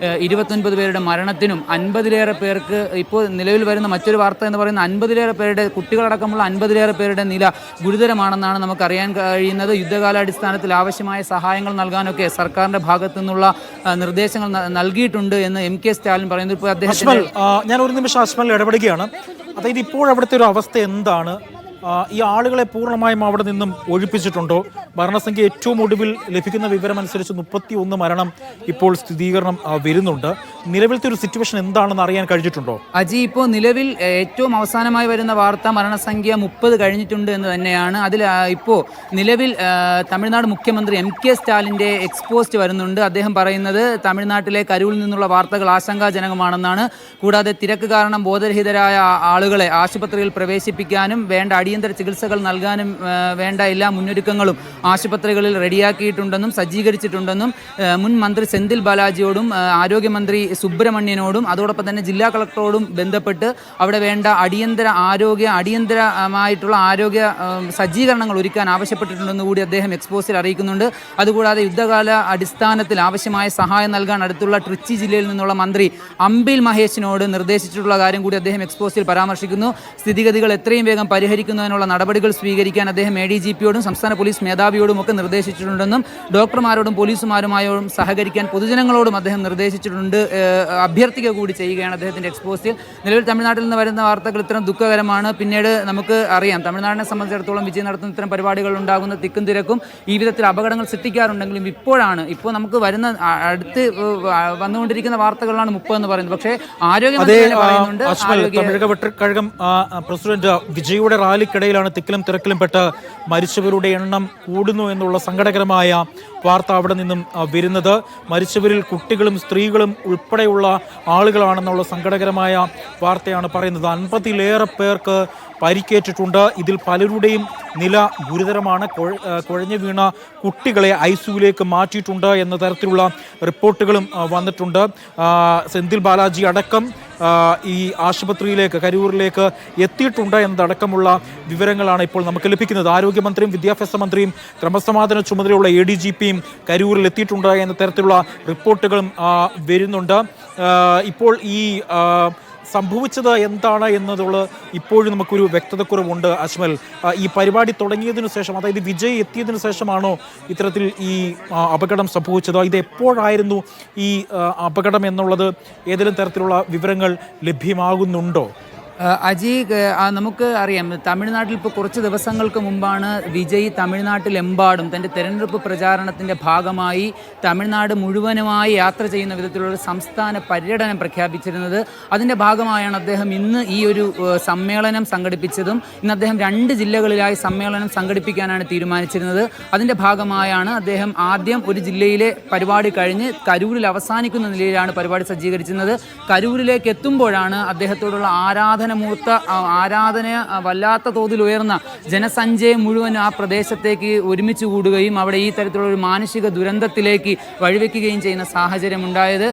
29 പേരുടെ മരണത്തിനും 50-ലേറെ പേർക്ക് ഇപ്പോൾ നിലവിൽ വരുന്ന മറ്റൊരു വാർത്ത എന്ന് പറയുന്ന 50-ലേറെ പേരുടെ കുട്ടികളടക്കമുള്ള 50-ലേറെ പേരുടെ നില ഗുരുതരമാണെന്നാണ് നമുക്കറിയാൻ കഴിയുന്നത്. യുദ്ധകാലാടിസ്ഥാനത്തിൽ ആവശ്യമായ സഹായങ്ങൾ നൽകാനൊക്കെ സർക്കാരിൻ്റെ ഭാഗത്തു നിന്നുള്ള നിർദ്ദേശങ്ങൾ നൽകിയിട്ടുണ്ട് എന്ന് MK സ്റ്റാലിൻ പറയുന്നു. ഇപ്പോൾ അദ്ദേഹം ഞാൻ ഒരു നിമിഷം അസ്മൽ ഇടപെടുകയാണ്. അതായത് ഇപ്പോൾ അവിടുത്തെ ഒരു അവസ്ഥ എന്താണ്? ഈ ആളുകളെ പൂർണ്ണമായും അവിടെ നിന്നും ഒഴിപ്പിച്ചിട്ടുണ്ടോ? മരണസംഖ്യ ഏറ്റവും ഒടുവിൽ ലഭിക്കുന്ന വിവരമനുസരിച്ച് 31 മരണം ഇപ്പോൾ സ്ഥിരീകരണം വരുന്നുണ്ട്. നിലവിലത്തെ ഒരു സിറ്റുവേഷൻ എന്താണെന്ന് അറിയാൻ കഴിഞ്ഞിട്ടുണ്ടോ? അജി, ഇപ്പോൾ നിലവിൽ ഏറ്റവും അവസാനമായി വരുന്ന വാർത്ത മരണസംഖ്യ 30 കഴിഞ്ഞിട്ടുണ്ട് എന്ന് തന്നെയാണ്. അതിൽ ഇപ്പോൾ നിലവിൽ തമിഴ്നാട് മുഖ്യമന്ത്രി MK സ്റ്റാലിൻ്റെ എക്സ്പോസ്റ്റ് വരുന്നുണ്ട്. അദ്ദേഹം പറയുന്നത് തമിഴ്നാട്ടിലെ കരൂരിൽ നിന്നുള്ള വാർത്തകൾ ആശങ്കാജനകമാണെന്നാണ്. കൂടാതെ തിരക്ക് കാരണം ബോധരഹിതരായ ആളുകളെ ആശുപത്രിയിൽ പ്രവേശിപ്പിക്കാനും വേണ്ട അടിയന്തര ചികിത്സകൾ നൽകാനും വേണ്ട എല്ലാ മുന്നൊരുക്കങ്ങളും ആശുപത്രികളിൽ റെഡിയാക്കിയിട്ടുണ്ടെന്നും സജ്ജീകരിച്ചിട്ടുണ്ടെന്നും മുൻ മന്ത്രി സെന്തിൽ ബാലാജിയോടും ആരോഗ്യമന്ത്രി സുബ്രഹ്മണ്യനോടും അതോടൊപ്പം തന്നെ ജില്ലാ കളക്ടറോടും ബന്ധപ്പെട്ട് അവിടെ വേണ്ട അടിയന്തരമായിട്ടുള്ള ആരോഗ്യ സജ്ജീകരണങ്ങൾ ഒരുക്കാൻ ആവശ്യപ്പെട്ടിട്ടുണ്ടെന്ന് കൂടി അദ്ദേഹം എക്സ്പോസിൽ അറിയിക്കുന്നുണ്ട്. അതുകൂടാതെ യുദ്ധകാല അടിസ്ഥാനത്തിൽ ആവശ്യമായ സഹായം നൽകാൻ അടുത്തുള്ള ട്രിച്ചി ജില്ലയിൽ നിന്നുള്ള മന്ത്രി അംബിൽ മഹേഷിനോട് നിർദ്ദേശിച്ചിട്ടുള്ള കാര്യം കൂടി അദ്ദേഹം എക്സ്പോസിൽ പരാമർശിക്കുന്നു. സ്ഥിതിഗതികൾ എത്രയും വേഗം പരിഹരിക്കുന്നതിനുള്ള നടപടികൾ സ്വീകരിക്കാൻ അദ്ദേഹം ADGPയോടും സംസ്ഥാന പോലീസ് മേധാവിയോടും ഒക്കെ നിർദ്ദേശിച്ചിട്ടുണ്ടെന്നും ഡോക്ടർമാരോടും പോലീസുമാരുമായോടും സഹകരിക്കാൻ പൊതുജനങ്ങളോടും അദ്ദേഹം നിർദ്ദേശിച്ചിട്ടുണ്ട്, അഭ്യർത്ഥിക്കുക കൂടി ചെയ്യുകയാണ് അദ്ദേഹത്തിൻ്റെ എക്സ്പോസിൽ. നിലവിൽ തമിഴ്നാട്ടിൽ നിന്ന് വരുന്ന വാർത്തകൾ ഇത്തരം ദുഃഖകരമാണ്. പിന്നീട് നമുക്ക് അറിയാം, തമിഴ്നാടിനെ സംബന്ധിച്ചിടത്തോളം വിജയം നടത്തുന്ന ഇത്തരം പരിപാടികൾ ഉണ്ടാകുന്ന തിക്കും തിരക്കും ഈ വിധത്തിൽ അപകടങ്ങൾ സൃഷ്ടിക്കാറുണ്ടെങ്കിലും ഇപ്പോൾ നമുക്ക് വരുന്ന അടുത്ത് വന്നുകൊണ്ടിരിക്കുന്ന വാർത്തകളാണ് 30 എന്ന് പറയുന്നത്. പക്ഷേ ആരോഗ്യമന്ത്രി പറയുന്നുണ്ട് പ്രസിഡന്റ് വിജയുടെ റാലിക്കിടയിലാണ് തിക്കിലും തിരക്കിലും പെട്ട് മരിച്ചവരുടെ എണ്ണം കൂടുന്നു എന്നുള്ള സങ്കടകരമായ വാർത്ത അവിടെ നിന്നും വരുന്നത്. മരിച്ചവരിൽ കുട്ടികളും സ്ത്രീകളും ഉൾപ്പെടെയുള്ള ആളുകളാണെന്നുള്ള സങ്കടകരമായ വാർത്തയാണ് പറയുന്നത്. 50-ലേറെ പേർക്ക് പരിക്കേറ്റിട്ടുണ്ട്. ഇതിൽ പലരുടെയും നില ഗുരുതരമാണ്. കുഴഞ്ഞു വീണ കുട്ടികളെ ICUവിലേക്ക് മാറ്റിയിട്ടുണ്ട് എന്ന തരത്തിലുള്ള റിപ്പോർട്ടുകളും വന്നിട്ടുണ്ട്. സെന്തിൽ ബാലാജി അടക്കം ഈ ആശുപത്രിയിലേക്ക്, കരൂരിലേക്ക് എത്തിയിട്ടുണ്ട് എന്നതടക്കമുള്ള വിവരങ്ങളാണ് ഇപ്പോൾ നമുക്ക് ലഭിക്കുന്നത്. ആരോഗ്യമന്ത്രിയും വിദ്യാഭ്യാസ മന്ത്രിയും ക്രമസമാധാന ചുമതലയുള്ള ADGPയും കരൂരിൽ എത്തിയിട്ടുണ്ട് എന്ന തരത്തിലുള്ള റിപ്പോർട്ടുകളും വരുന്നുണ്ട്. ഇപ്പോൾ ഈ സംഭവിച്ചത് എന്താണ് എന്നതുള്ള ഇപ്പോഴും നമുക്കൊരു വ്യക്തതക്കുറവുണ്ട്. അജ്മൽ, ഈ പരിപാടി തുടങ്ങിയതിനു ശേഷം, അതായത് വിജയ് എത്തിയതിനു ശേഷമാണോ ഇത്തരത്തിൽ ഈ അപകടം സംഭവിച്ചത്? ഇത് എപ്പോഴായിരുന്നു ഈ അപകടം എന്നുള്ളത് ഏതെങ്കിലും തരത്തിലുള്ള വിവരങ്ങൾ ലഭ്യമാകുന്നുണ്ടോ? അജി, നമുക്ക് അറിയാം, തമിഴ്നാട്ടിൽ ഇപ്പോൾ കുറച്ച് ദിവസങ്ങൾക്ക് മുമ്പാണ് വിജയ് തമിഴ്നാട്ടിലെമ്പാടും തൻ്റെ തെരഞ്ഞെടുപ്പ് പ്രചാരണത്തിൻ്റെ ഭാഗമായി തമിഴ്നാട് മുഴുവനുമായി യാത്ര ചെയ്യുന്ന വിധത്തിലുള്ള സംസ്ഥാന പര്യടനം പ്രഖ്യാപിച്ചിരുന്നത്. അതിൻ്റെ ഭാഗമായാണ് അദ്ദേഹം ഇന്ന് ഈ ഒരു സമ്മേളനം സംഘടിപ്പിച്ചതും. ഇന്ന് അദ്ദേഹം 2 ജില്ലകളിലായി സമ്മേളനം സംഘടിപ്പിക്കാനാണ് തീരുമാനിച്ചിരുന്നത്. അതിൻ്റെ ഭാഗമായാണ് അദ്ദേഹം ആദ്യം ഒരു ജില്ലയിലെ പരിപാടി കഴിഞ്ഞ് കരൂരിൽ അവസാനിക്കുന്ന നിലയിലാണ് പരിപാടി സജ്ജീകരിച്ചിരുന്നത്. കരൂരിലേക്ക് എത്തുമ്പോഴാണ് അദ്ദേഹത്തോടുള്ള ആരാധന വല്ലാത്ത തോതിൽ ഉയർന്ന ജനസഞ്ചയം മുഴുവൻ ആ പ്രദേശത്തേക്ക് ഒരുമിച്ച് കൂടുകയും അവിടെ ഈ തരത്തിലുള്ള ഒരു മാനുഷിക ദുരന്തത്തിലേക്ക് വഴിവെക്കുകയും ചെയ്യുന്ന സാഹചര്യം ഉണ്ടായത്.